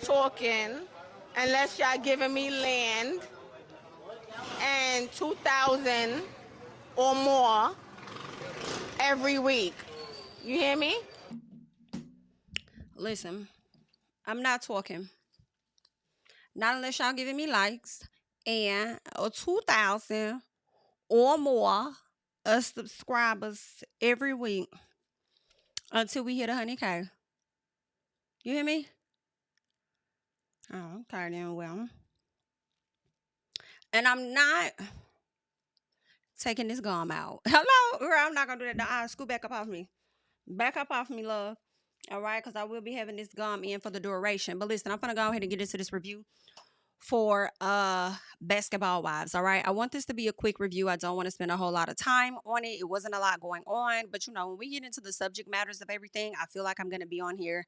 talking unless y'all giving me land and 2,000 or more every week. You hear me? Listen, I'm not talking. Not unless y'all giving me likes and 2,000 or more of subscribers every week until we hit 100K. You hear me? Oh, okay then. Well, and I'm not taking this gum out. Hello, girl. I'm not gonna do that. No, scoot back up off me. Back up off me, love. All right, because I will be having this gum in for the duration. But listen, I'm gonna go ahead and get into this review for Basketball Wives. All right, I want this to be a quick review. I don't want to spend a whole lot of time on it. It wasn't a lot going on, but you know, when we get into the subject matters of everything, I feel like I'm gonna be on here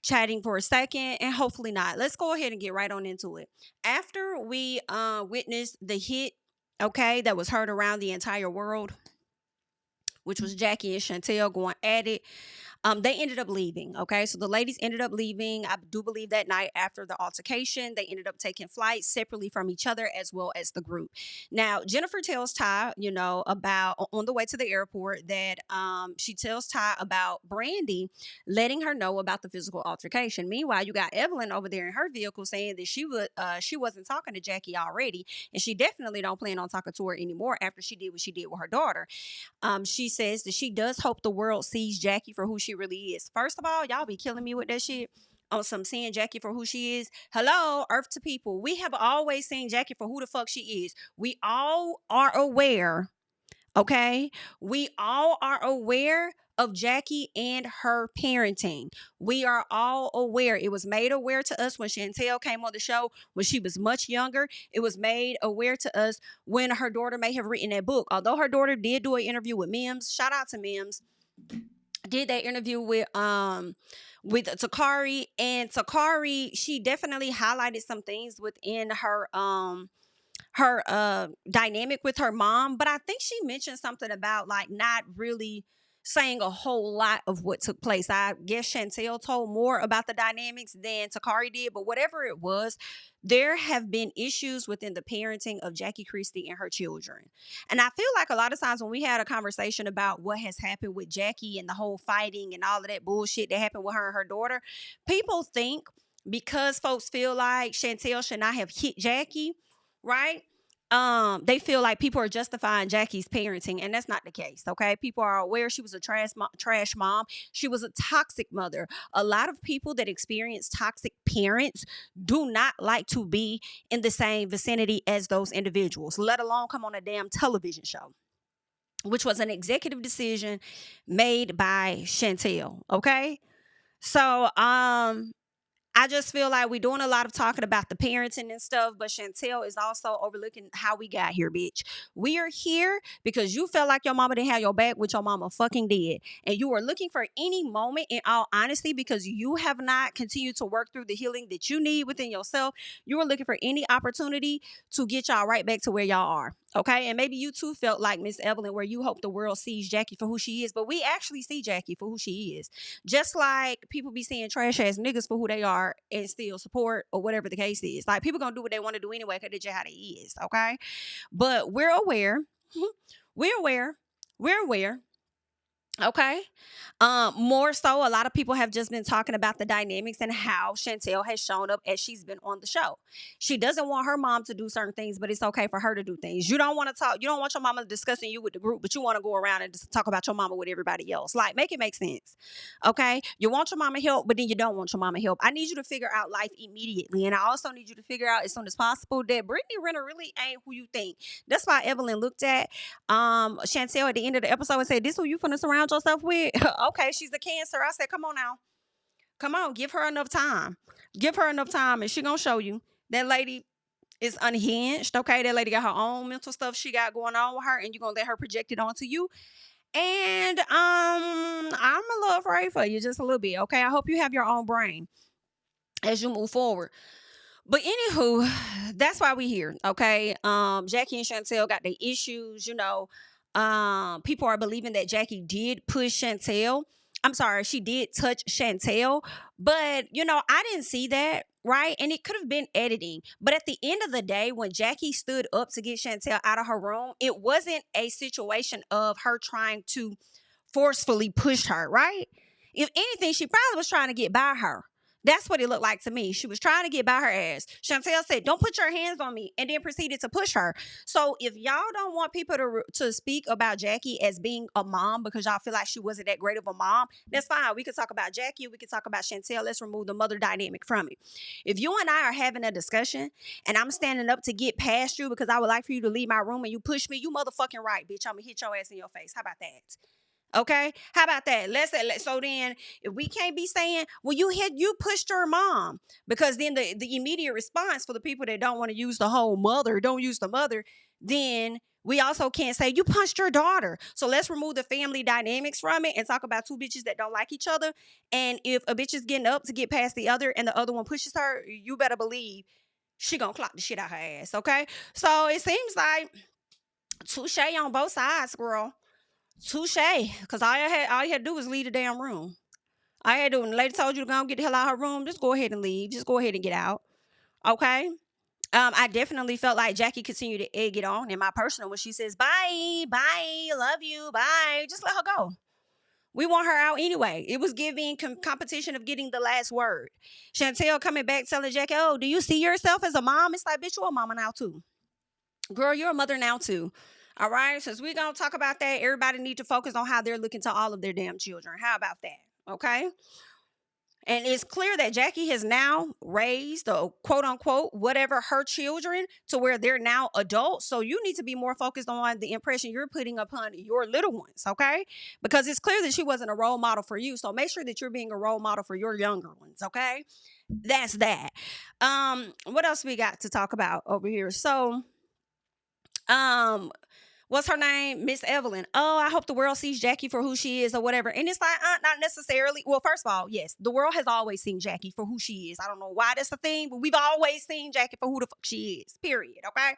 chatting for a second, and hopefully not. Let's go ahead and get right on into it. After we witnessed the hit, okay, that was heard around the entire world, which was Jackie and Chantel going at it. They ended up leaving. Okay, so the ladies ended up leaving. I do believe that night after the altercation, they ended up taking flights separately from each other as well as the group. Now, Jennifer tells Ty, you know, about on the way to the airport that she tells Ty about Brandi letting her know about the physical altercation. Meanwhile, you got Evelyn over there in her vehicle saying that she wasn't talking to Jackie already, and she definitely don't plan on talking to her anymore after she did what she did with her daughter. She says that she does hope the world sees Jackie for who she really is. First of all, y'all be killing me with that shit on some seeing Jackie for who she is. Hello, Earth to people. We have always seen Jackie for who the fuck she is. We all are aware, okay? We all are aware of Jackie and her parenting. We are all aware. It was made aware to us when Chantel came on the show when she was much younger. It was made aware to us when her daughter may have written that book. Although her daughter did do an interview with Mims, shout out to Mims, did that interview with Takari, and Takari, she definitely highlighted some things within her dynamic with her mom, but I think she mentioned something about like not really saying a whole lot of what took place. I guess Chantel told more about the dynamics than Takari did, but whatever it was, there have been issues within the parenting of Jackie Christie and her children. And I feel like a lot of times when we had a conversation about what has happened with Jackie and the whole fighting and all of that bullshit that happened with her and her daughter, people think because folks feel like Chantel should not have hit Jackie, right? They feel like people are justifying Jackie's parenting, and that's not the case. Okay, people are aware she was a trash mom. She was a toxic mother. A lot of people that experience toxic parents do not like to be in the same vicinity as those individuals, let alone come on a damn television show, which was an executive decision made by Chantel. Okay, so I just feel like we're doing a lot of talking about the parenting and stuff, but Chantel is also overlooking how we got here, bitch. We are here because you felt like your mama didn't have your back, which your mama fucking did. And you are looking for any moment, in all honesty, because you have not continued to work through the healing that you need within yourself. You are looking for any opportunity to get y'all right back to where y'all are. Okay, and maybe you too felt like Miss Evelyn, where you hope the world sees Jackie for who she is, but we actually see Jackie for who she is. Just like people be seeing trash ass niggas for who they are and still support or whatever the case is. Like people gonna do what they want to do anyway because that's just how they is. Okay, but we're aware. We're aware. We're aware. Okay. More so, a lot of people have just been talking about the dynamics and how Chantel has shown up as she's been on the show. She doesn't want her mom to do certain things, but it's okay for her to do things. You don't want to talk, you don't want your mama discussing you with the group, but you want to go around and just talk about your mama with everybody else. Like, make it make sense. Okay. You want your mama help, but then you don't want your mama help. I need you to figure out life immediately. And I also need you to figure out as soon as possible that Brittany Renner really ain't who you think. That's why Evelyn looked at Chantel at the end of the episode and said, "This who you finna surround yourself with?" Okay, she's a Cancer. I said, "Come on now, come on, give her enough time. Give her enough time, and she gonna show you that lady is unhinged. Okay, that lady got her own mental stuff she got going on with her, and you gonna let her project it onto you." And I'm a little afraid for you, just a little bit. Okay, I hope you have your own brain as you move forward. But anywho, that's why we here. Okay. Jackie and Chantel got their issues, you know. People are believing that Jackie did push Chantel I'm sorry, she did touch Chantel, but you know, I didn't see that, right? And it could have been editing. But at the end of the day, when Jackie stood up to get Chantel out of her room, it wasn't a situation of her trying to forcefully push her, right? If anything, she probably was trying to get by her. That's what it looked like to me. She was trying to get by her ass. Chantel said, "Don't put your hands on me," and then proceeded to push her. So if y'all don't want people to speak about Jackie as being a mom because y'all feel like she wasn't that great of a mom, that's fine. We could talk about Jackie. We could talk about Chantel. Let's remove the mother dynamic from it. If you and I are having a discussion and I'm standing up to get past you because I would like for you to leave my room and you push me, you motherfucking right, bitch. I'm going to hit your ass in your face. How about that? Okay, how about that? So then, if we can't be saying, "Well, you pushed your mom," because then the immediate response for the people that don't want to use the whole mother, don't use the mother, then we also can't say you punched your daughter. So let's remove the family dynamics from it and talk about two bitches that don't like each other. And if a bitch is getting up to get past the other and the other one pushes her, you better believe she gonna clock the shit out her ass. Okay, so it seems like touche on both sides, girl. Touche, because all you had to do was leave the damn room. All you had to do when the lady told you to go and get the hell out of her room, just go ahead and leave. Just go ahead and get out. Okay? I definitely felt like Jackie continued to egg it on in my personal when she says, "Bye, bye, love you, bye." Just let her go. We want her out anyway. It was giving competition of getting the last word. Chantel coming back telling Jackie, "Oh, do you see yourself as a mom?" It's like, bitch, you're a mama now too. Girl, you're a mother now too. All right, since we're going to talk about that, everybody need to focus on how they're looking to all of their damn children. How about that? Okay? And it's clear that Jackie has now raised, quote unquote, whatever her children to where they're now adults. So you need to be more focused on the impression you're putting upon your little ones, okay? Because it's clear that she wasn't a role model for you. So make sure that you're being a role model for your younger ones, okay? That's that. What else we got to talk about over here? So, what's her name? Miss Evelyn. "Oh, I hope the world sees Jackie for who she is," or whatever. And it's like, not necessarily. Well, first of all, yes, the world has always seen Jackie for who she is. I don't know why that's a thing, but we've always seen Jackie for who the fuck she is. Period. Okay.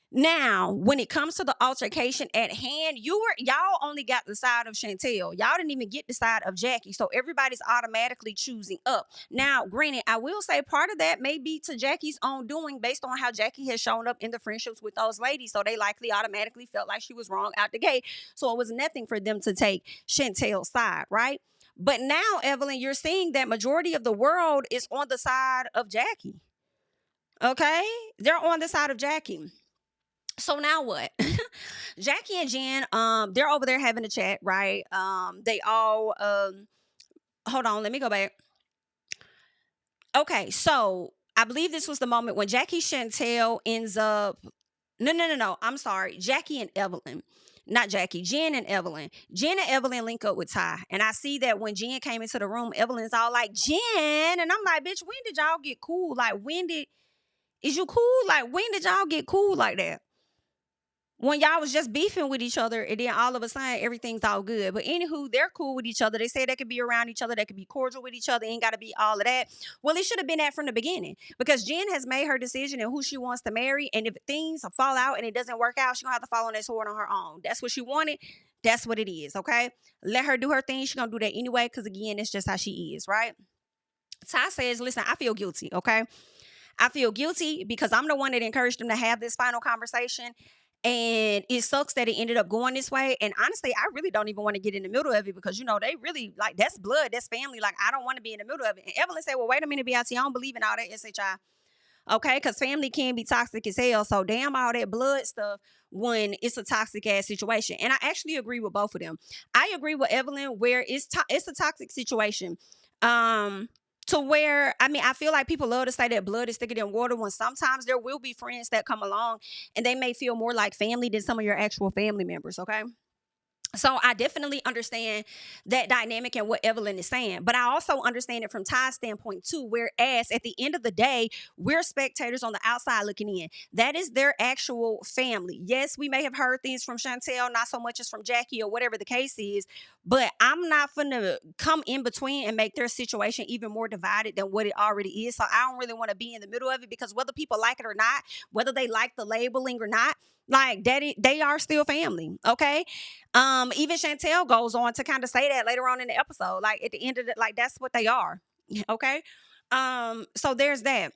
Now, when it comes to the altercation at hand, y'all only got the side of Chantel. Y'all didn't even get the side of Jackie. So everybody's automatically choosing up. Now, granted, I will say part of that may be to Jackie's own doing based on how Jackie has shown up in the friendships with those ladies. So they likely automatically felt like she was wrong out the gate. So it was nothing for them to take Chantel's side, right? But now, Evelyn, you're seeing that majority of the world is on the side of Jackie. Okay? They're on the side of Jackie. So now what? Jackie and Jen, they're over there having a chat, right? They all, hold on, let me go back. Okay, so I believe this was the moment when Jackie Chantel ends up, no, I'm sorry, Jackie and Evelyn. Not Jackie, Jen and Evelyn. Jen and Evelyn link up with Ty. And I see that when Jen came into the room, Evelyn's all like, "Jen." And I'm like, bitch, when did y'all get cool? Like, is you cool? Like, when did y'all get cool like that? When y'all was just beefing with each other, and then all of a sudden everything's all good. But anywho, they're cool with each other. They say they could be around each other. They could be cordial with each other. Ain't got to be all of that. Well, it should have been that from the beginning because Jen has made her decision and who she wants to marry. And if things fall out and it doesn't work out, she's going to have to fall on that sword on her own. That's what she wanted. That's what it is, okay? Let her do her thing. She's going to do that anyway because, again, it's just how she is, right? Ty says, "Listen, I feel guilty, okay? I feel guilty because I'm the one that encouraged them to have this final conversation. And it sucks that it ended up going this way. And honestly, I really don't even want to get in the middle of it because, you know, they really, like, that's blood, that's family. Like, I don't want to be in the middle of it." And Evelyn said, "Well, wait a minute, BIT, I don't believe in all that SHI. Okay, because family can be toxic as hell. So damn all that blood stuff when it's a toxic ass situation." And I actually agree with both of them. I agree with Evelyn where it's a toxic situation. To where, I mean, I feel like people love to say that blood is thicker than water when sometimes there will be friends that come along and they may feel more like family than some of your actual family members, okay? So I definitely understand that dynamic and what Evelyn is saying, but I also understand it from Ty's standpoint too, whereas at the end of the day, we're spectators on the outside looking in. That is their actual family. Yes, we may have heard things from Chantel, not so much as from Jackie or whatever the case is, but I'm not finna come in between and make their situation even more divided than what it already is. So I don't really want to be in the middle of it because whether people like it or not, whether they like the labeling or not, Like daddy, they are still family. Okay. Even Chantel goes on to kind of say that later on in the episode. Like at the end of it, like that's what they are. Okay. So there's that.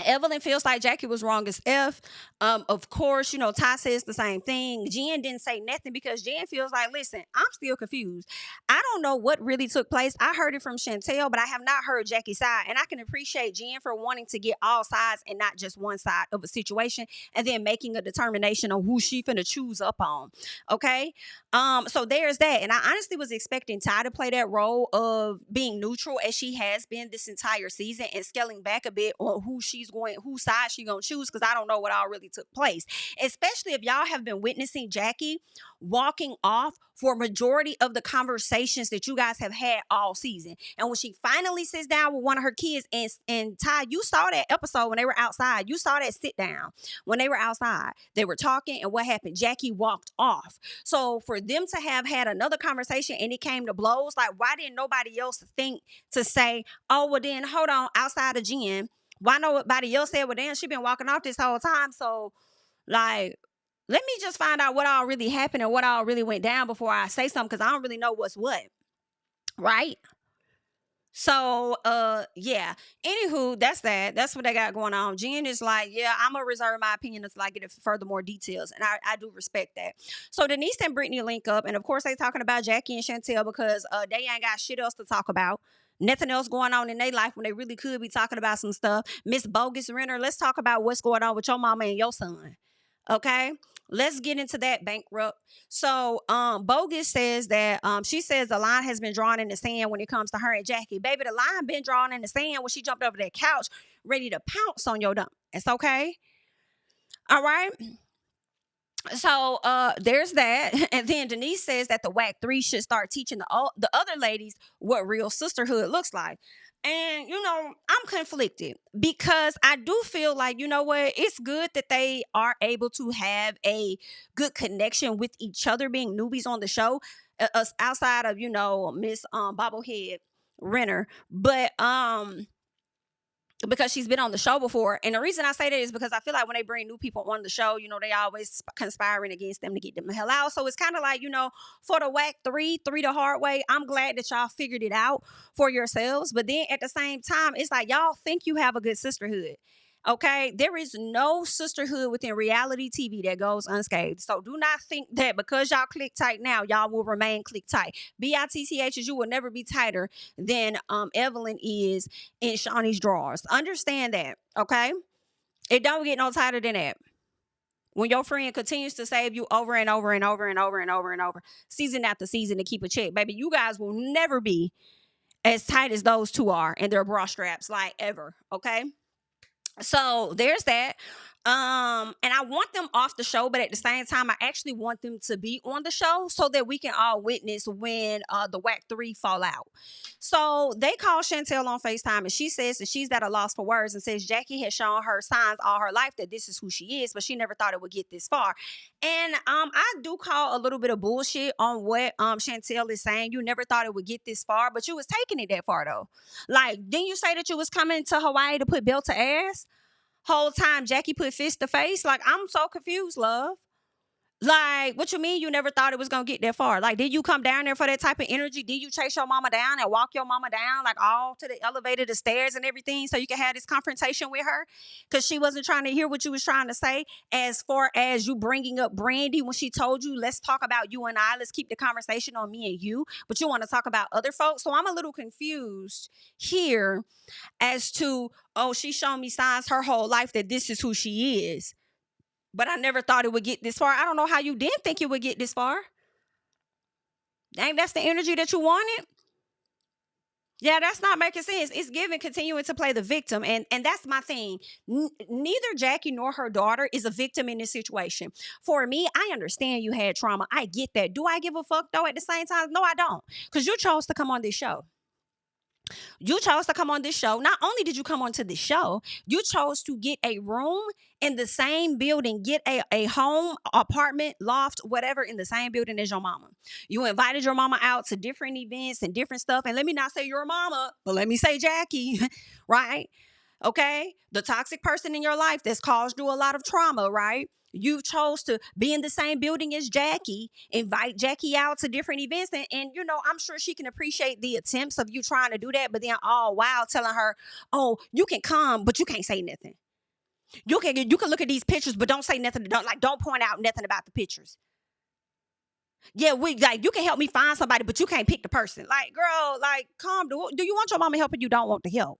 Evelyn feels like Jackie was wrong as F. Of course, Ty says the same thing. Jen didn't say nothing because Jen feels like, listen, I'm still confused. I don't know what really took place. I heard it from Chantel, but I have not heard Jackie's side. And I can appreciate Jen for wanting to get all sides and not just one side of a situation and then making a determination on who she finna choose up on. Okay? So there's that. And I honestly was expecting Ty to play that role of being neutral as she has been this entire season and scaling back a bit on whose side she gonna choose, because I don't know what all really took place. Especially if y'all have been witnessing Jackie walking off for majority of the conversations that you guys have had all season. And when she finally sits down with one of her kids, and Ty, you saw that episode when they were outside. You saw that sit down when they were outside. They were talking, and what happened? Jackie walked off. So for them to have had another conversation and it came to blows, like why didn't nobody else think to say, oh, well then hold on, outside of Jen, why nobody else said, well, damn, she been walking off this whole time. So, like, let me just find out what all really happened and what all really went down before I say something, because I don't really know what's what. Right? So, yeah. Anywho, that's that. That's what they got going on. Jen is like, yeah, I'm going to reserve my opinion until I get further more details. And I do respect that. So, Denise and Brittany link up. And, of course, they talking about Jackie and Chantel because they ain't got shit else to talk about. Nothing else going on in their life when they really could be talking about some stuff. Miss Bogus Renner, let's talk about what's going on with your mama and your son. Okay? Let's get into that, bankrupt. So, Bogus says that she says the line has been drawn in the sand when it comes to her and Jackie. Baby, the line been drawn in the sand when she jumped over that couch ready to pounce on your dump. It's okay. All right. So there's that. And then Denise says that the WAC 3 should start teaching the other ladies what real sisterhood looks like. And, I'm conflicted because I do feel like, what, it's good that they are able to have a good connection with each other, being newbies on the show, outside of, Miss Bobblehead Renner. But because she's been on the show before. And the reason I say that is because I feel like when they bring new people on the show, they always conspiring against them to get them the hell out. So it's kind of like, for the WAC 3 the hard way, I'm glad that y'all figured it out for yourselves. But then at the same time, it's like y'all think you have a good sisterhood. Okay, there is no sisterhood within reality TV that goes unscathed. So do not think that because y'all click tight now, y'all will remain click tight. BITTH is you will never be tighter than Evelyn is in Shaunie's drawers. Understand that, okay? It don't get no tighter than that. When your friend continues to save you over and over and over and over and over and over, season after season to keep a check, baby, you guys will never be as tight as those two are in their bra straps, like ever, okay? So there's that. And I want them off the show, but at the same time, I actually want them to be on the show so that we can all witness when the WAC 3 fall out. So they call Chantel on FaceTime, and she says that she's at a loss for words and says Jackie has shown her signs all her life that this is who she is, but she never thought it would get this far. And I do call a little bit of bullshit on what Chantel is saying. You never thought it would get this far, but you was taking it that far though. Like, didn't you say that you was coming to Hawaii to put belt to ass? Whole time Jackie put fist to face. Like, I'm so confused, love. Like, what you mean you never thought it was gonna get that far? Like, did you come down there for that type of energy? Did you chase your mama down and walk your mama down, like all to the elevator, the stairs and everything, so you could have this confrontation with her? Because she wasn't trying to hear what you was trying to say, as far as you bringing up Brandi when she told you, let's talk about you and I. Let's keep the conversation on me and you. But you want to talk about other folks. So I'm a little confused here as to, oh, she's shown me signs her whole life that this is who she is. But I never thought it would get this far. I don't know how you didn't think it would get this far. Dang, that's the energy that you wanted? Yeah, that's not making sense. It's giving continuing to play the victim. And that's my thing. Neither Jackie nor her daughter is a victim in this situation. For me, I understand you had trauma. I get that. Do I give a fuck though at the same time? No, I don't. Because you chose to come on this show. You chose to come on this show. Not only did you come onto this show, you chose to get a room in the same building, get a home, apartment, loft, whatever in the same building as your mama. You invited your mama out to different events and different stuff. And let me not say your mama, but let me say Jackie, right? Okay? The toxic person in your life that's caused you a lot of trauma, right? You chose to be in the same building as Jackie, invite Jackie out to different events. And I'm sure she can appreciate the attempts of you trying to do that, but then all while telling her, oh, you can come, but you can't say nothing. You can look at these pictures, but don't say nothing. Don't point out nothing about the pictures. Yeah, you can help me find somebody, but you can't pick the person. Like, girl, calm. Do you want your mama help or you don't want the help?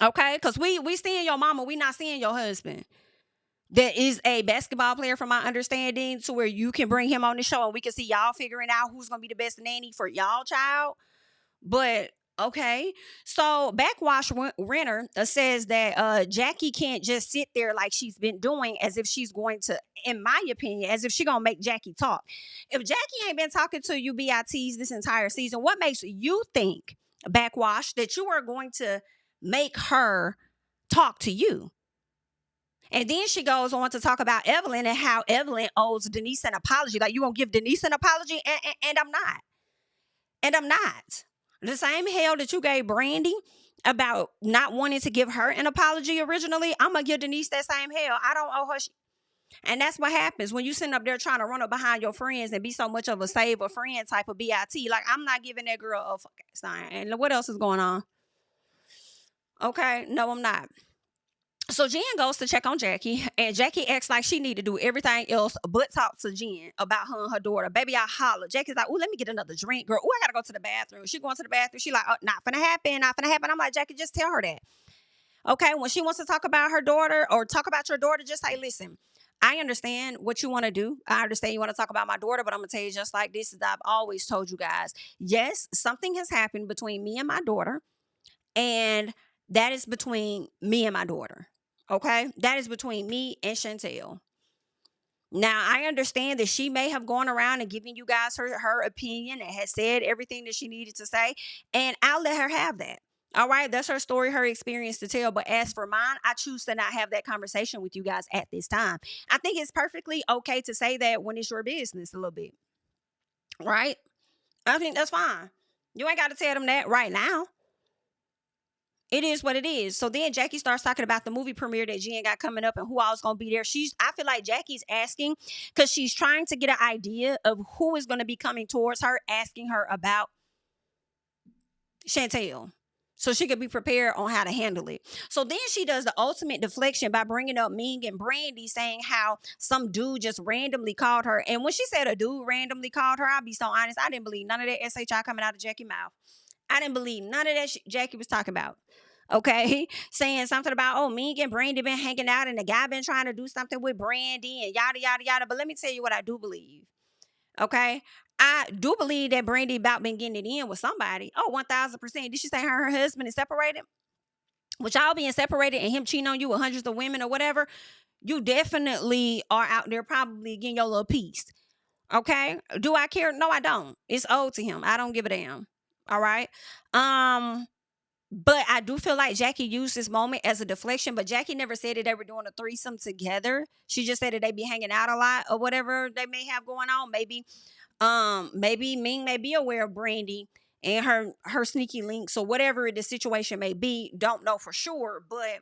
Okay, because we seeing your mama, we not seeing your husband. There is a basketball player, from my understanding, to where you can bring him on the show and we can see y'all figuring out who's gonna be the best nanny for y'all child. But okay, so Backwash Renner says that Jackie can't just sit there like she's been doing, as if she's going to, in my opinion, as if she gonna make Jackie talk. If Jackie ain't been talking to you BITs this entire season, what makes you think, Backwash, that you are going to make her talk to you? And then she goes on to talk about Evelyn and how Evelyn owes Denise an apology. Like, you gonna give Denise an apology? And I'm not. And I'm not. The same hell that you gave Brandi about not wanting to give her an apology originally, I'm gonna give Denise that same hell. I don't owe her and that's what happens when you sitting up there trying to run up behind your friends and be so much of a save a friend type of BIT. Like, I'm not giving that girl a fucking sign. And what else is going on? Okay, no, I'm not. So Jen goes to check on Jackie, and Jackie acts like she need to do everything else but talk to Jen about her and her daughter. Baby, I holler. Jackie's like, oh, let me get another drink, girl. Oh, I gotta go to the bathroom. She going to the bathroom. She like, oh, not finna happen. I'm like, Jackie, just tell her that. Okay, when she wants to talk about her daughter or talk about your daughter, just say, listen, I understand what you want to do. I understand you want to talk about my daughter, but I'm gonna tell you just like this, as I've always told you guys. Yes, something has happened between me and my daughter, and that is between me and my daughter. Okay, that is between me and Chantel. Now, I understand that she may have gone around and given you guys her opinion and has said everything that she needed to say, and I'll let her have that. All right, that's her story, her experience to tell. But as for mine, I choose to not have that conversation with you guys at this time. I think it's perfectly okay to say that when it's your business a little bit, right? I think that's fine. You ain't got to tell them that right now. It is what it is. So then Jackie starts talking about the movie premiere that Jen got coming up and who all's going to be there. I feel like Jackie's asking because she's trying to get an idea of who is going to be coming towards her, asking her about Chantel, so she could be prepared on how to handle it. So then she does the ultimate deflection by bringing up Ming and Brandi, saying how some dude just randomly called her. And when she said a dude randomly called her, I'll be so honest, I didn't believe none of that SHI coming out of Jackie's mouth. I didn't believe none of that Jackie was talking about. Okay, saying something about, oh, Ming and Brandi been hanging out and the guy been trying to do something with Brandi and yada, yada, yada. But let me tell you what I do believe. Okay, I do believe that Brandi about been getting it in with somebody. Oh, 1000%. Did she say her husband is separated? With y'all being separated and him cheating on you with hundreds of women or whatever, you definitely are out there probably getting your little piece. Okay, do I care? No, I don't. It's owed to him. I don't give a damn. All right. But I do feel like Jackie used this moment as a deflection, but Jackie never said that they were doing a threesome together. She just said that they be hanging out a lot or whatever they may have going on. Maybe Ming may be aware of Brandi and her sneaky links or whatever the situation may be. Don't know for sure, but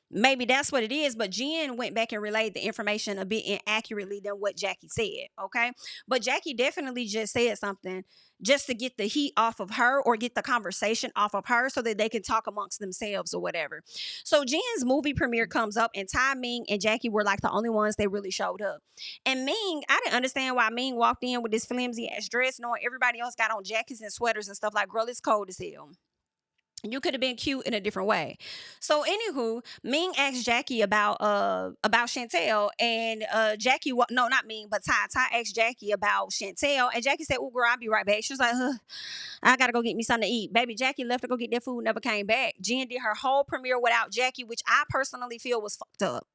maybe that's what it is. But Jen went back and relayed the information a bit inaccurately than what Jackie said. Okay. But Jackie definitely just said something just to get the heat off of her or get the conversation off of her so that they can talk amongst themselves or whatever. So Jen's movie premiere comes up and Ty, Ming, and Jackie were like the only ones that really showed up. And Ming, I didn't understand why Ming walked in with this flimsy ass dress knowing everybody else got on jackets and sweaters and stuff. Like, girl, it's cold as hell. You could have been cute in a different way. So anywho, Ming asked Jackie about Chantel, and Jackie, no, not Ming, but Ty asked Jackie about Chantel, and Jackie said, oh girl, I'll be right back. She was like, I gotta go get me something to eat. Baby, Jackie left to go get that food, never came back. Jen did her whole premiere without Jackie, which I personally feel was fucked up.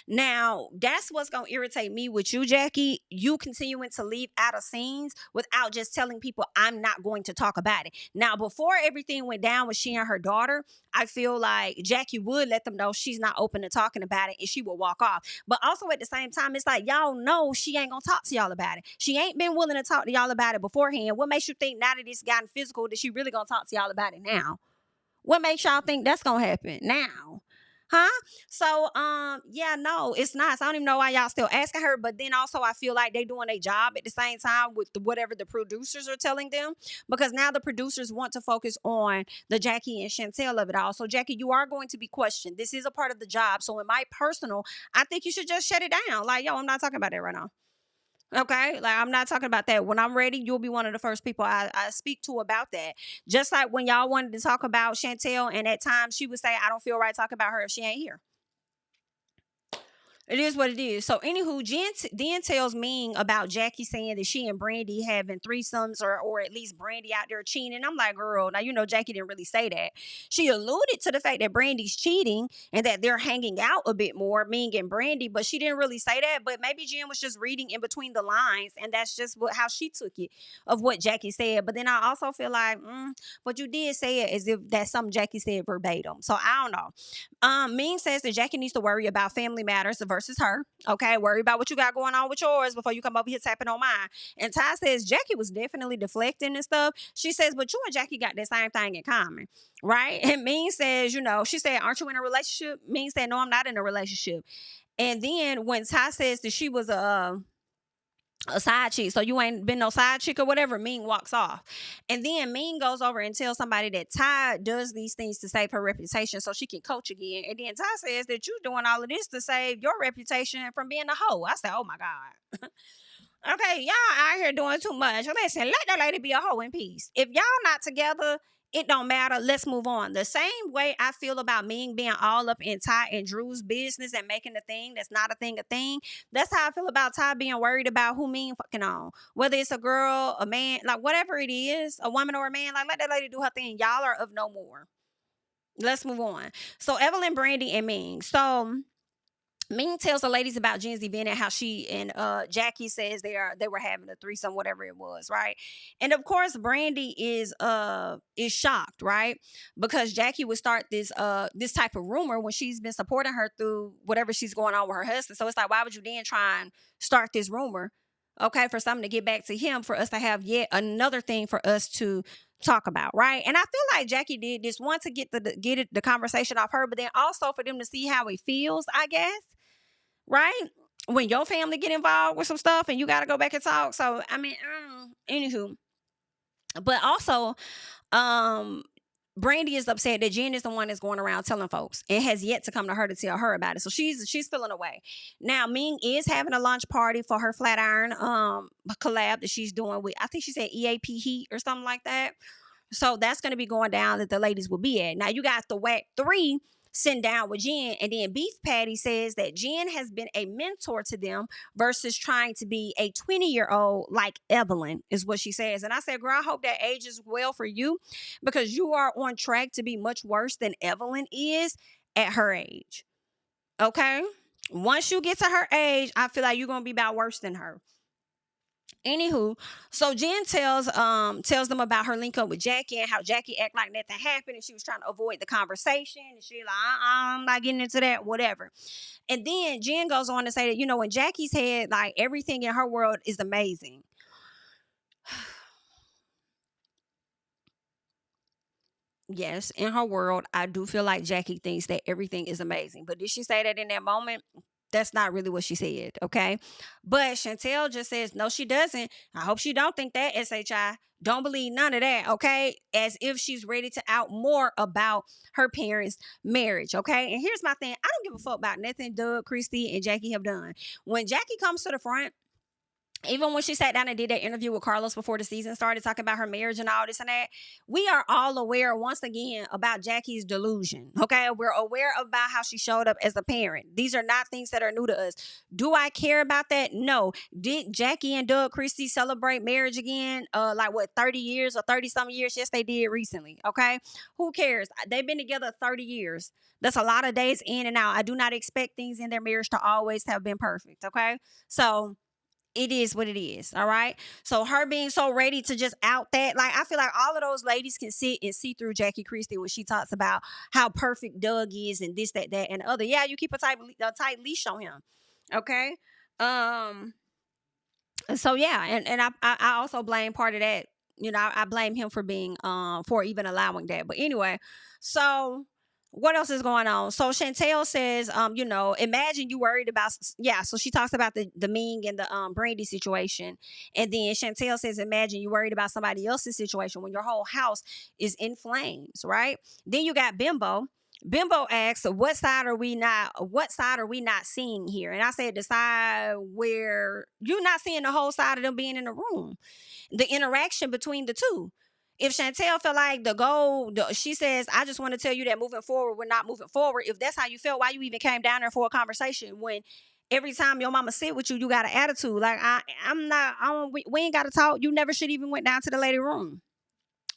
Now, that's what's going to irritate me with you, Jackie. You continuing to leave out of scenes without just telling people I'm not going to talk about it. Now, before everything went down with she and her daughter, I feel like Jackie would let them know she's not open to talking about it and she will walk off. But also at the same time, it's like, y'all know she ain't going to talk to y'all about it. She ain't been willing to talk to y'all about it beforehand. What makes you think now that it's gotten physical that she really going to talk to y'all about it now? What makes y'all think that's going to happen now? Huh? So, yeah, no, it's not. So I don't even know why y'all still asking her. But then also, I feel like they doing a job at the same time with whatever the producers are telling them, because now the producers want to focus on the Jackie and Chantel of it all. So, Jackie, you are going to be questioned. This is a part of the job. So, in my personal, I think you should just shut it down. Like, yo, I'm not talking about that right now. Okay, like I'm not talking about that. When I'm ready, you'll be one of the first people I speak to about that. Just like when y'all wanted to talk about Chantel, and at times she would say, I don't feel right talking about her if she ain't here. It is what it is. So, anywho, Jen then tells Ming about Jackie saying that she and Brandi having threesomes, or at least Brandi out there cheating. And I'm like, girl, now you know Jackie didn't really say that. She alluded to the fact that Brandi's cheating and that they're hanging out a bit more, Ming and Brandi, but she didn't really say that. But maybe Jen was just reading in between the lines, and that's just how she took it of what Jackie said. But then I also feel like, but you did say it as if that's something Jackie said verbatim. So I don't know. Ming says that Jackie needs to worry about family matters versus her. Okay, worry about what you got going on with yours before you come over here tapping on mine. And Ty says Jackie was definitely deflecting and stuff. She says, but you and Jackie got the same thing in common, right? And Ming says, she said, aren't you in a relationship? Ming said, no, I'm not in a relationship. And then when Ty says that she was a side chick, so you ain't been no side chick or whatever, Ming walks off. And then Ming goes over and tells somebody that Ty does these things to save her reputation so she can coach again. And then Ty says that you're doing all of this to save your reputation from being a hoe. I said, oh my God. Okay, y'all out here doing too much. Listen, let that lady be a hoe in peace. If y'all not together, it don't matter. Let's move on. The same way I feel about Ming being all up in Ty and Drew's business and making the thing that's not a thing. That's how I feel about Ty being worried about who Ming fucking on. Whether it's a girl, a man, like whatever it is, a woman or a man, like let that lady do her thing. Y'all are of no more. Let's move on. So Evelyn, Brandi, and Ming. So Ming tells the ladies about Jen's event and how she and Jackie says they were having a threesome, whatever it was, right? And of course, Brandi is shocked, right? Because Jackie would start this type of rumor when she's been supporting her through whatever she's going on with her husband. So it's like, why would you then try and start this rumor? Okay, for something to get back to him, for us to have yet another thing for us to talk about, right? And I feel like Jackie did this one to get the conversation off her, but then also for them to see how he feels, I guess. Right? When your family get involved with some stuff and you got to go back and talk. So, I mean, anywho. But also, Brandi is upset that Jen is the one that's going around telling folks and has yet to come to her to tell her about it. So she's feeling away. Now, Ming is having a launch party for her Flatiron collab that she's doing with, I think she said EAP Heat or something like that. So that's going to be going down that the ladies will be at. Now, you got the Whack 3 sitting down with Jen, and then Beef Patty says that Jen has been a mentor to them versus trying to be a 20-year-old like Evelyn, is what she says. And I said, girl, I hope that ages well for you, because you are on track to be much worse than Evelyn is at her age. Okay? Once you get to her age, I feel like you're going to be about worse than her. Anywho, so Jen tells them about her link up with Jackie and how Jackie act like nothing happened and she was trying to avoid the conversation, and she like, I'm not getting into that, whatever. And then Jen goes on to say that, in Jackie's head, like everything in her world is amazing. Yes, in her world, I do feel like Jackie thinks that everything is amazing. But did she say that in that moment? That's not really what she said, okay? But Chantel just says, no, she doesn't. I hope she don't think that, SHI. Don't believe none of that, okay? As if she's ready to out more about her parents' marriage, okay? And here's my thing. I don't give a fuck about nothing Doug, Christie, and Jackie have done. When Jackie comes to the front, even when she sat down and did that interview with Carlos before the season started, talking about her marriage and all this and that, we are all aware once again about Jackie's delusion. Okay, we're aware about how she showed up as a parent. These are not things that are new to us. Do I care about that? No. Did Jackie and Doug Christie celebrate marriage again? 30 years or 30 some years? Yes, they did recently. Okay, who cares? They've been together 30 years. That's a lot of days in and out. I do not expect things in their marriage to always have been perfect. Okay, so it is what it is. All right. So her being so ready to just out that, like, I feel like all of those ladies can sit and see through Jackie Christie when she talks about how perfect Doug is and this, that, and the other. Yeah, you keep a tight leash on him. Okay. So yeah, and I also blame part of that. I blame him for being for even allowing that. But anyway, so What else is going on? So Chantel says, imagine you worried about, yeah. So she talks about the Ming and the Brandi situation, and then Chantel says, imagine you worried about somebody else's situation when your whole house is in flames, right? Then you got Bimbo. Bimbo asks, what side are we not seeing here? And I said, the side where you're not seeing the whole side of them being in the room, the interaction between the two. If Chantel felt like she says, I just want to tell you that moving forward, we're not moving forward. If that's how you felt, why you even came down there for a conversation when every time your mama sit with you, you got an attitude? Like, we ain't got to talk. You never should even went down to the lady room.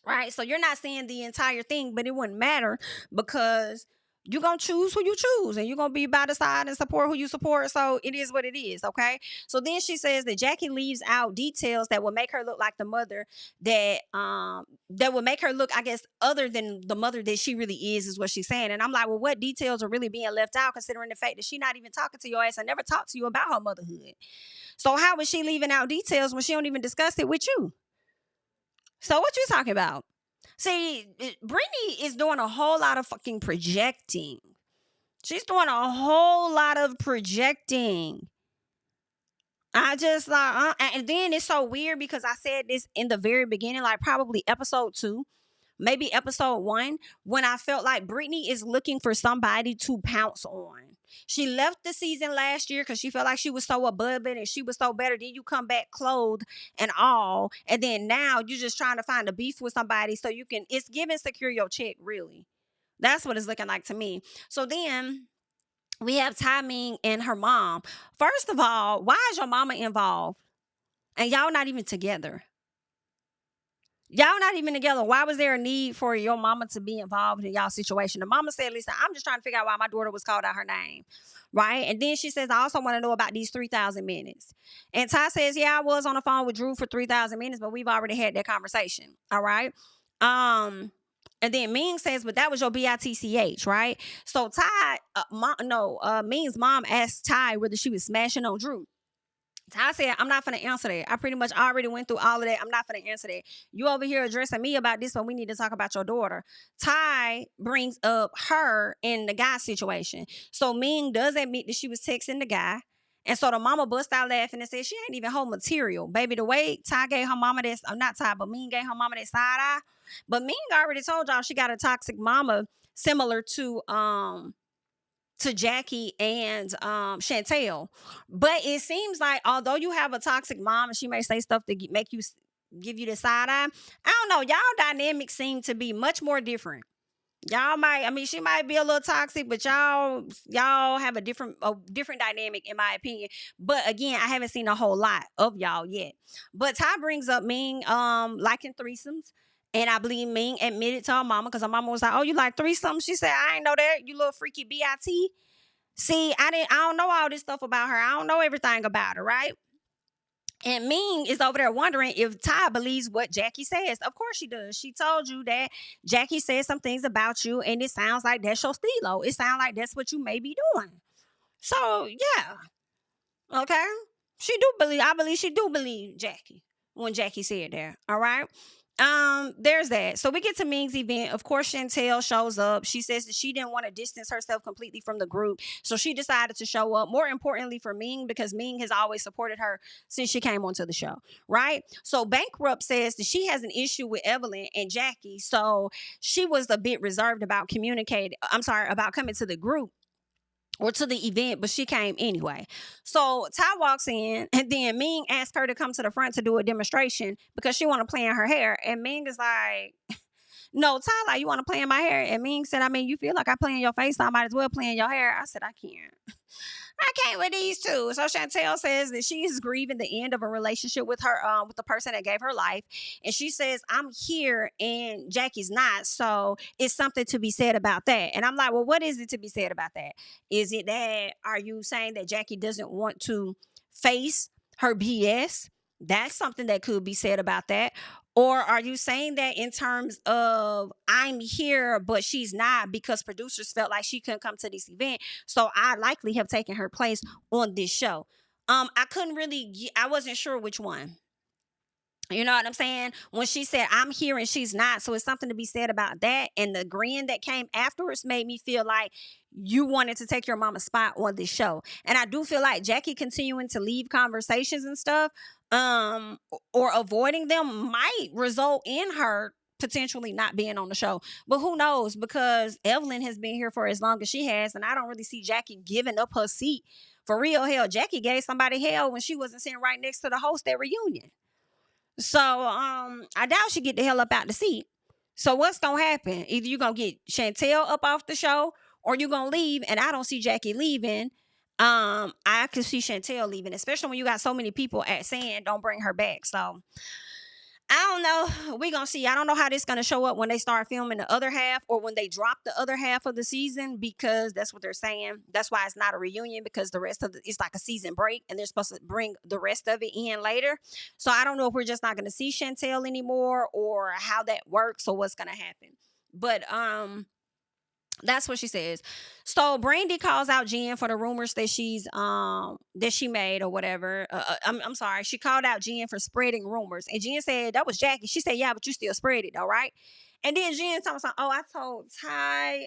Right? So you're not seeing the entire thing, but it wouldn't matter because you're going to choose who you choose and you're going to be by the side and support who you support. So it is what it is. Okay. So then she says that Jackie leaves out details that will make her look like the mother that will make her look, I guess, other than the mother that she really is what she's saying. And I'm like, well, what details are really being left out considering the fact that she not even talking to your ass and never talked to you about her motherhood? So how is she leaving out details when she don't even discuss it with you? So what you talking about? See, Brittany is doing a whole lot of fucking projecting. She's doing a whole lot of projecting. I just like, and then it's so weird because I said this in the very beginning, like probably episode 2, maybe episode 1, when I felt like Brittany is looking for somebody to pounce on. She left the season last year because she felt like she was so above it and she was so better. Then you come back clothed and all. And then now you're just trying to find a beef with somebody so you can, it's giving secure your check, really. That's what it's looking like to me. So then we have Ming and her mom. First of all, why is your mama involved? And y'all not even together. Y'all not even together. Why was there a need for your mama to be involved in y'all situation? The mama said, listen, I'm just trying to figure out why my daughter was called out her name. Right? And then she says, I also want to know about these 3,000 minutes. And Ty says, yeah, I was on the phone with Drew for 3,000 minutes, but we've already had that conversation. All right? And then Ming says, but that was your BITCH, right? So Ming's mom asked Ty whether she was smashing on Drew. Ty said, I'm not finna answer that. I pretty much already went through all of that. I'm not finna answer that. You over here addressing me about this, but we need to talk about your daughter. Ty brings up her in the guy situation. So Ming does admit that she was texting the guy. And so the mama bust out laughing and said, she ain't even whole material. Baby, the way Ty gave her mama this, not Ty, but Ming gave her mama that side eye. But Ming already told y'all she got a toxic mama similar to Jackie and Chantel. But it seems like although you have a toxic mom and she may say stuff to make you give you the side eye, I don't know, y'all dynamics seem to be much more different. Y'all might, she might be a little toxic, but y'all have a different dynamic in my opinion. But again, I haven't seen a whole lot of y'all yet. But Ty brings up Ming liking threesomes. And I believe Ming admitted to her mama because her mama was like, oh, you like threesomes? She said, I ain't know that. You little freaky BIT. See, I don't know all this stuff about her. I don't know everything about her, right? And Ming is over there wondering if Ty believes what Jackie says. Of course she does. She told you that Jackie said some things about you, and it sounds like that's your stilo. It sounds like that's what you may be doing. So, yeah. Okay? I believe she do believe Jackie when Jackie said that. All right? There's that. So we get to Ming's event. Of course, Chantel shows up. She says that she didn't want to distance herself completely from the group, so she decided to show up. More importantly for Ming, because Ming has always supported her since she came onto the show, right? So Bankrupt says that she has an issue with Evelyn and Jackie, so she was a bit reserved about about coming to the group or to the event, but she came anyway. So Ty walks in, and then Ming asked her to come to the front to do a demonstration because she want to play in her hair. And Ming is like, no, Ty, like, you want to play in my hair? And Ming said, you feel like I play in your face, so I might as well play in your hair. I said, I can't. I can't with these two. So Chantel says that she is grieving the end of a relationship with her, with the person that gave her life. And she says, I'm here and Jackie's not. So it's something to be said about that. And I'm like, well, what is it to be said about that? Is it that, are you saying that Jackie doesn't want to face her BS? That's something that could be said about that. Or are you saying that in terms of I'm here, but she's not because producers felt like she couldn't come to this event, so I likely have taken her place on this show? I wasn't sure which one. You know what I'm saying? When she said, I'm here and she's not. So it's something to be said about that. And the grin that came afterwards made me feel like you wanted to take your mama's spot on this show. And I do feel like Jackie continuing to leave conversations and stuff, or avoiding them might result in her potentially not being on the show. But who knows? Because Evelyn has been here for as long as she has. And I don't really see Jackie giving up her seat. For real, hell, Jackie gave somebody hell when she wasn't sitting right next to the host at reunion. So I doubt she get the hell up out the seat. So what's gonna happen? Either you're gonna get Chantel up off the show or you're gonna leave, and I don't see Jackie leaving. I can see Chantel leaving, especially when you got so many people saying don't bring her back. So I don't know. We're going to see. I don't know how this is going to show up when they start filming the other half or when they drop the other half of the season, because that's what they're saying. That's why it's not a reunion, because the rest of it's like a season break and they're supposed to bring the rest of it in later. So I don't know if we're just not going to see Chantel anymore or how that works or what's going to happen. But that's what she says. So Brandi calls out Jen for the rumors that she made or whatever. I'm sorry. She called out Jen for spreading rumors. And Jen said, that was Jackie. She said, yeah, but you still spread it though, right? And then Jen told me, oh, I told Ty,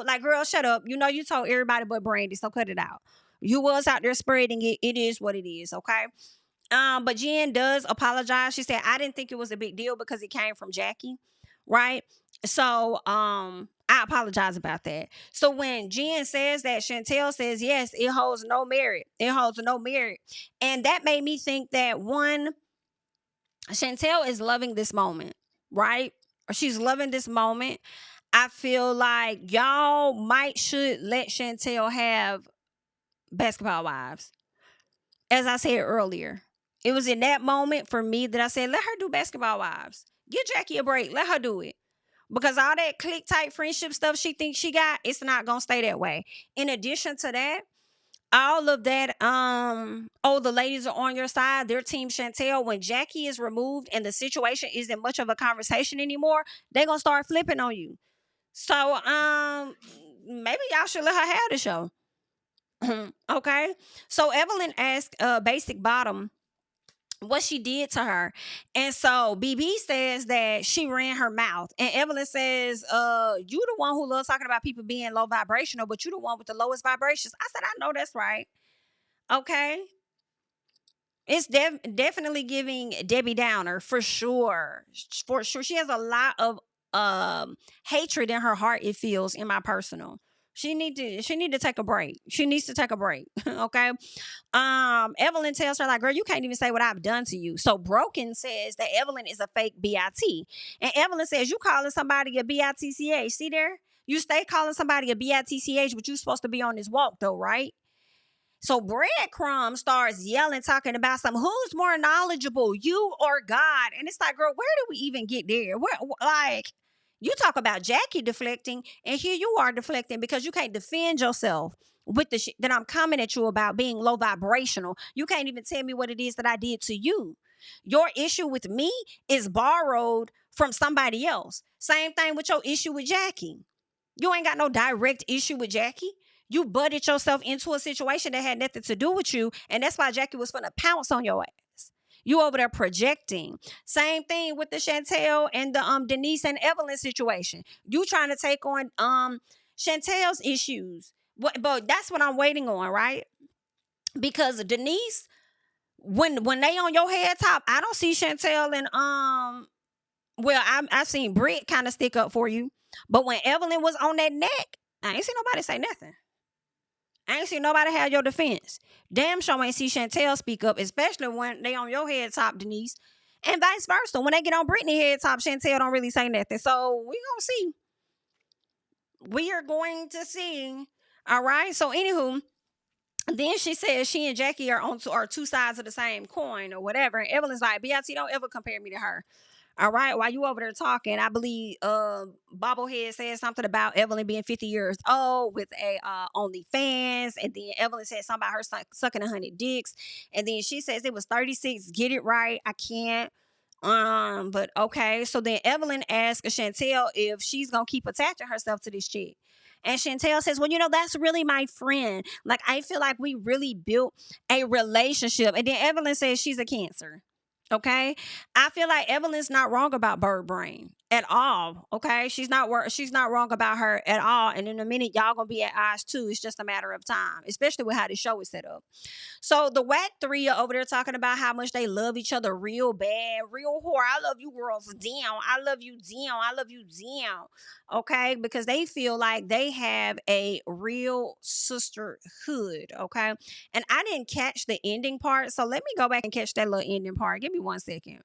like, girl, shut up. You know, you told everybody but Brandi, so cut it out. You was out there spreading it. It is what it is, okay? But Jen does apologize. She said, I didn't think it was a big deal because it came from Jackie, right? So, I apologize about that. So when Jen says that, Chantel says, yes, it holds no merit. It holds no merit. And that made me think that, one, Chantel is loving this moment, right? Or she's loving this moment. I feel like y'all should let Chantel have basketball wives. As I said earlier, it was in that moment for me that I said, let her do basketball wives. Give Jackie a break. Let her do it. Because all that click type friendship stuff she thinks she got, it's not going to stay that way. In addition to that, all of that, the ladies are on your side. They're Team Chantel. When Jackie is removed and the situation isn't much of a conversation anymore, they're going to start flipping on you. So, maybe y'all should let her have the show. Okay? So Evelyn asked Basic Bottom what she did to her. And so BB says that she ran her mouth. And Evelyn says, you the one who loves talking about people being low vibrational, but you the one with the lowest vibrations. I said, I know that's right. Okay. It's definitely giving Debbie Downer for sure. For sure. She has a lot of hatred in her heart, it feels, in my personal. She need to take a break. She needs to take a break. Okay. Evelyn tells her, like, girl, you can't even say what I've done to you. So Broken says that Evelyn is a fake BIT. And Evelyn says, you calling somebody a BITCH. See there? You stay calling somebody a BITCH, but you supposed to be on this walk though, right? So Breadcrumb starts yelling, talking about who's more knowledgeable, you or God? And it's like, girl, where do we even get there? You talk about Jackie deflecting, and here you are deflecting because you can't defend yourself with the shit that I'm coming at you about being low vibrational. You can't even tell me what it is that I did to you. Your issue with me is borrowed from somebody else. Same thing with your issue with Jackie. You ain't got no direct issue with Jackie. You butted yourself into a situation that had nothing to do with you, and that's why Jackie was finna pounce on your ass. You over there projecting. Same thing with the Chantel and the Denise and Evelyn situation. You trying to take on Chantel's issues. But that's what I'm waiting on, right? Because Denise, when they on your head top, I don't see Chantel and I've seen Britt kind of stick up for you. But when Evelyn was on that neck, I ain't seen nobody say nothing. I ain't seen nobody have your defense. Damn sure ain't see Chantel speak up, especially when they on your head top, Denise. And vice versa. When they get on Brittany head top, Chantel don't really say nothing. So we gonna see. We are going to see. All right. So anywho, then she says she and Jackie are two sides of the same coin or whatever. And Evelyn's like, BIT, don't ever compare me to her. All right, while you over there talking, I believe Bobblehead said something about Evelyn being 50 years old with a OnlyFans, and then Evelyn said something about her sucking 100 dicks, and then she says it was 36. Get it right. I can't. But okay. So then Evelyn asks Chantel if she's gonna keep attaching herself to this chick. And Chantel says, well, that's really my friend. Like, I feel like we really built a relationship. And then Evelyn says she's a Cancer. Okay, I feel like Evelyn's not wrong about Bird Brain at all. Okay, she's not wrong about her at all. And in a minute, y'all gonna be at odds too. It's just a matter of time, especially with how the show is set up. So the whack three are over there talking about how much they love each other real bad, real whore. I love you girls down. I love you down. I love you down. Okay, because they feel like they have a real sisterhood. Okay, and I didn't catch the ending part, so let me go back and catch that little ending part. Give me 1 second.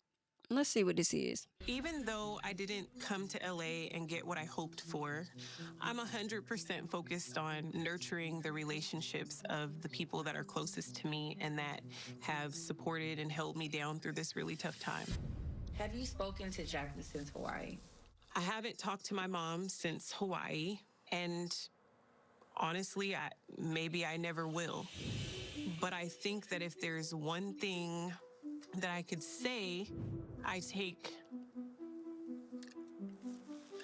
Let's see what this is. Even though I didn't come to LA and get what I hoped for, I'm 100% focused on nurturing the relationships of the people that are closest to me and that have supported and held me down through this really tough time. Have you spoken to Jackie since Hawaii? I haven't talked to my mom since Hawaii, and honestly, maybe I never will. But I think that if there's one thing that I could say, I take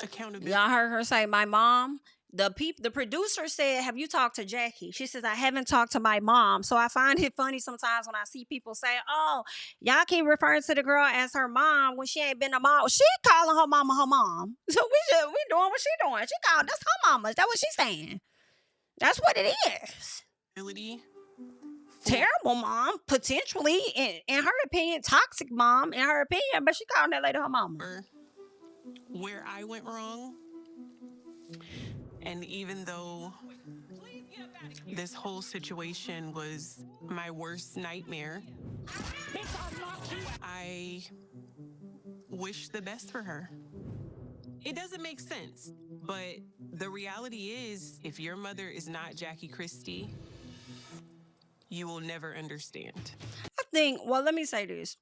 accountability. Y'all heard her say, my mom. The producer said, have you talked to Jackie? She says, I haven't talked to my mom. So I find it funny sometimes when I see people say, oh, y'all keep referring to the girl as her mom when she ain't been a mom. She calling her mama her mom. So we doing what she doing. She called, that's her mama. That's what she's saying. That's what it is. Terrible mom, potentially, in her opinion, toxic mom, in her opinion, but she called that lady her mama. Where I went wrong, and even though this whole situation was my worst nightmare, I wish the best for her. It doesn't make sense, but the reality is, if your mother is not Jackie Christie, you will never understand. I think, well, let me say this.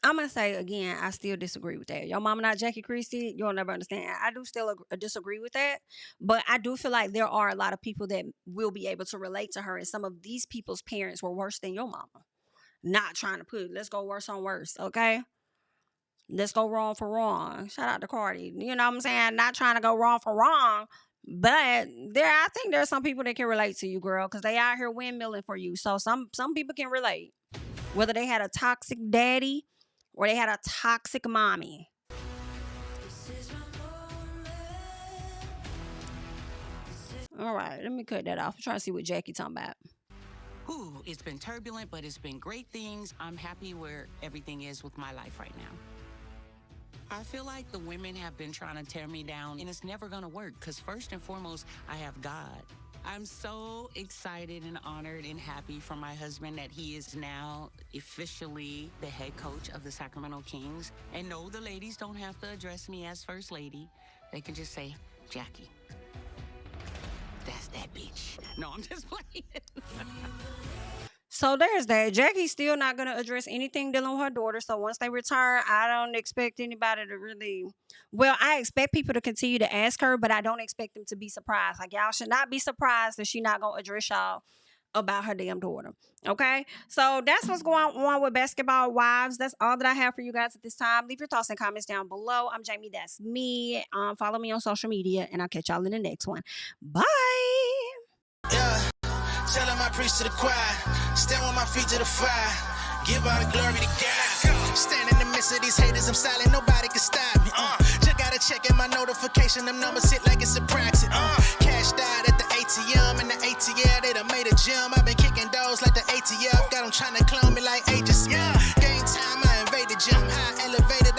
I'm going to say again, I still disagree with that. Your mama not Jackie Christie, you'll never understand. I do still disagree with that, but I do feel like there are a lot of people that will be able to relate to her, and some of these people's parents were worse than your mama. Not trying to put, let's go worse on worse, okay? Let's go wrong for wrong. Shout out to Cardi. You know what I'm saying? Not trying to go wrong for wrong, but I think there's some people that can relate to you, girl, because they out here windmilling for you. So some people can relate, whether they had a toxic daddy or they had a toxic mommy. All right, let me cut that off. I'm trying to see what Jackie talking about. Ooh, it's been turbulent, but it's been great things. I'm happy where everything is with my life right now. I feel like the women have been trying to tear me down, and it's never gonna work, because first and foremost, I have God. I'm so excited and honored and happy for my husband that he is now officially the head coach of the Sacramento Kings. And no, the ladies don't have to address me as First Lady. They can just say, Jackie. That's that bitch. No, I'm just playing. So there's that. Jackie's still not going to address anything dealing with her daughter. So once they return, I don't expect anybody to really... Well, I expect people to continue to ask her, but I don't expect them to be surprised. Like, y'all should not be surprised that she's not going to address y'all about her damn daughter. Okay? So that's what's going on with Basketball Wives. That's all that I have for you guys at this time. Leave your thoughts and comments down below. I'm Jami, that's me. Follow me on social media, and I'll catch y'all in the next one. Bye! Yeah. Telling my priest to the choir, stand with my feet to the fire, give all the glory to God. Stand in the midst of these haters, I'm silent, nobody can stop me. Just gotta check in my notification, them numbers hit like it's a praxis. Cashed out at the ATM, and the ATL, they done made a gym. I've been kicking doors like the ATL, got them trying to clone me like Aegis. Game time, I invaded gym, high elevated